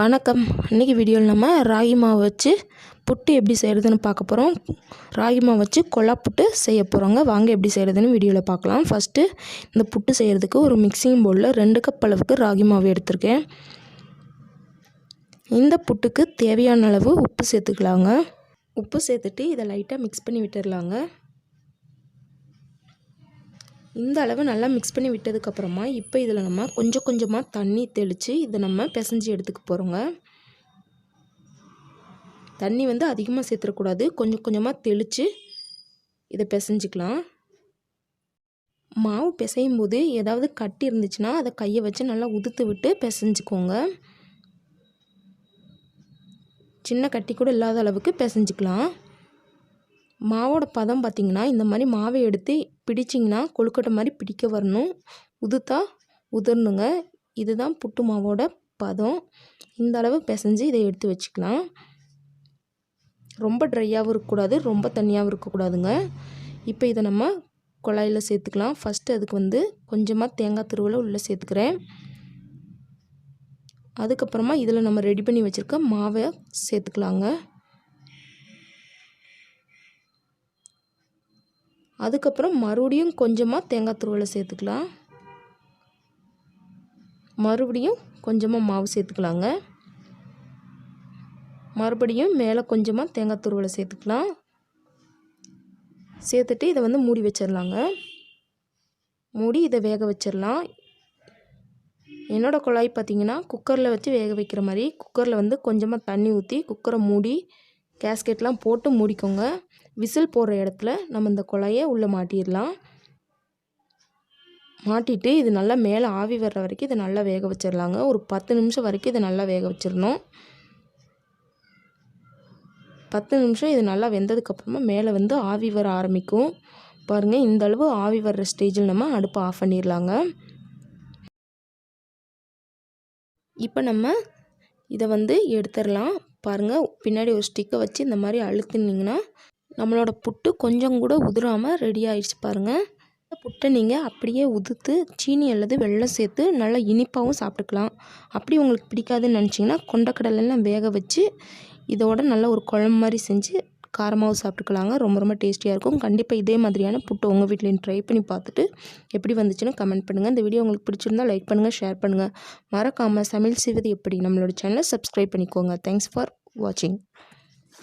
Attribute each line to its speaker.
Speaker 1: வணக்கம். இன்றைக்கி வீடியோவில் நம்ம ராகி மாவு வச்சு புட்டு எப்படி செய்கிறதுன்னு பார்க்க போகிறோம். ராகி மாவு வச்சு கொழா புட்டு செய்ய போகிறோங்க. வாங்க எப்படி செய்கிறதுன்னு வீடியோவில் பார்க்கலாம். ஃபஸ்ட்டு இந்த புட்டு செய்கிறதுக்கு ஒரு மிக்சிங் பவுலில் 2 கப் அளவுக்கு ராகி மாவு எடுத்திருக்கேன். இந்த புட்டுக்கு தேவையான அளவு உப்பு சேர்த்துக்கலாங்க. உப்பு சேர்த்துட்டு இதை லைட்டாக மிக்ஸ் பண்ணி விட்டுடலாங்க. இந்த அளவு நல்லா மிக்ஸ் பண்ணி விட்டதுக்கப்புறமா இப்போ இதில் நம்ம கொஞ்சம் கொஞ்சமாக தண்ணி தெளித்து இதை நம்ம பிசைஞ்சு எடுத்துக்க போகிறோங்க. தண்ணி அதிகமாக சேர்த்துடக்கூடாது, கொஞ்சம் கொஞ்சமாக தெளித்து இதை பிசைஞ்சிக்கலாம். மாவு பிசையும் போது ஏதாவது கட்டி இருந்துச்சுன்னா அதை கையை வச்சு நல்லா உதுத்து விட்டு பிசைஞ்சிக்கோங்க. சின்ன கட்டி கூட இல்லாத அளவுக்கு பிசைஞ்சிக்கலாம். மாவோட பதம் பார்த்திங்கன்னா இந்த மாதிரி மாவை எடுத்து பிடிச்சிங்கன்னா கொழுக்கட்டை மாதிரி பிடிக்க வரணும், உதுத்தா உதிரணுங்க. இதுதான் புட்டு மாவோட பதம். இந்த அளவு பிசைஞ்சு இதை எடுத்து வச்சுக்கலாம். ரொம்ப ட்ரையாகவும் இருக்கக்கூடாது, ரொம்ப தண்ணியாகவும் இருக்கக்கூடாதுங்க. இப்போ இதை நம்ம குழாயில் சேர்த்துக்கலாம். ஃபஸ்ட்டு அதுக்கு கொஞ்சமாக தேங்காய் துருவலை உள்ளே சேர்த்துக்கிறேன். அதுக்கப்புறமா இதில் நம்ம ரெடி பண்ணி வச்சுருக்க மாவை சேர்த்துக்கலாங்க. அதுக்கப்புறம் மறுபடியும் கொஞ்சமாக தேங்காய் துருவலை சேர்த்துக்கலாம். மறுபடியும் கொஞ்சமாக மாவு சேர்த்துக்கலாங்க. மறுபடியும் மேலே கொஞ்சமாக தேங்காய் துருவலை சேர்த்துக்கலாம். சேர்த்துட்டு இதை மூடி வச்சிடலாங்க. மூடி இதை வேக வச்சிடலாம். என்னோடய குழாய் பார்த்திங்கன்னா குக்கரில் வச்சு வேக வைக்கிற மாதிரி, குக்கரில் கொஞ்சமாக தண்ணி ஊற்றி குக்கரை மூடி கேஸ்கெட்லாம் போட்டு மூடிக்கோங்க. விசில் போடுற இடத்துல நம்ம இந்த குழாயை உள்ளே மாட்டிடலாம். மாட்டிட்டு இது நல்லா மேலே ஆவி வர்ற வரைக்கும் இதை நல்லா வேக வச்சிடலாங்க. ஒரு 10 நிமிஷம் வரைக்கும் இதை நல்லா வேக வச்சிடணும். 10 நிமிஷம் இது நல்லா வெந்ததுக்கப்புறமா மேலே ஆவி வர ஆரம்பிக்கும் பாருங்கள். இந்த அளவு ஆவி வர்ற ஸ்டேஜில் நம்ம அடுப்பை ஆஃப் பண்ணிடலாங்க. இப்போ நம்ம இதை எடுத்துடலாம். பாருங்கள், பின்னாடி ஒரு ஸ்டிக்கை வச்சு இந்த மாதிரி அழுத்துனீங்கன்னா நம்மளோட புட்டு கொஞ்சம் கூட உதிராமல் ரெடி ஆகிடுச்சு பாருங்கள். இந்த புட்டை நீங்கள் அப்படியே உதுத்து சீனி அல்லது வெல்லம் சேர்த்து நல்லா இனிப்பாகவும் சாப்பிட்டுக்கலாம். அப்படி உங்களுக்கு பிடிக்காதுன்னு நினச்சிங்கன்னா கொண்டக்கடலைலாம் வேக வச்சு இதோட நல்லா ஒரு குழம்பு மாதிரி செஞ்சு காரமாகவும் சாப்பிட்டுக்கலாங்க. ரொம்ப ரொம்ப டேஸ்டியாக இருக்கும். கண்டிப்பாக இதே மாதிரியான புட்டு உங்கள் வீட்லேயும் ட்ரை பண்ணி பார்த்துட்டு எப்படி வந்துச்சுன்னு கமெண்ட் பண்ணுங்கள். இந்த வீடியோ உங்களுக்கு பிடிச்சிருந்தால் லைக் பண்ணுங்கள், ஷேர் பண்ணுங்கள். மறக்காமல் சமையல் செய்வது எப்படி நம்மளோட சேனலை சப்ஸ்கிரைப் பண்ணிக்கோங்க. தேங்க்ஸ் ஃபார் வாட்சிங்.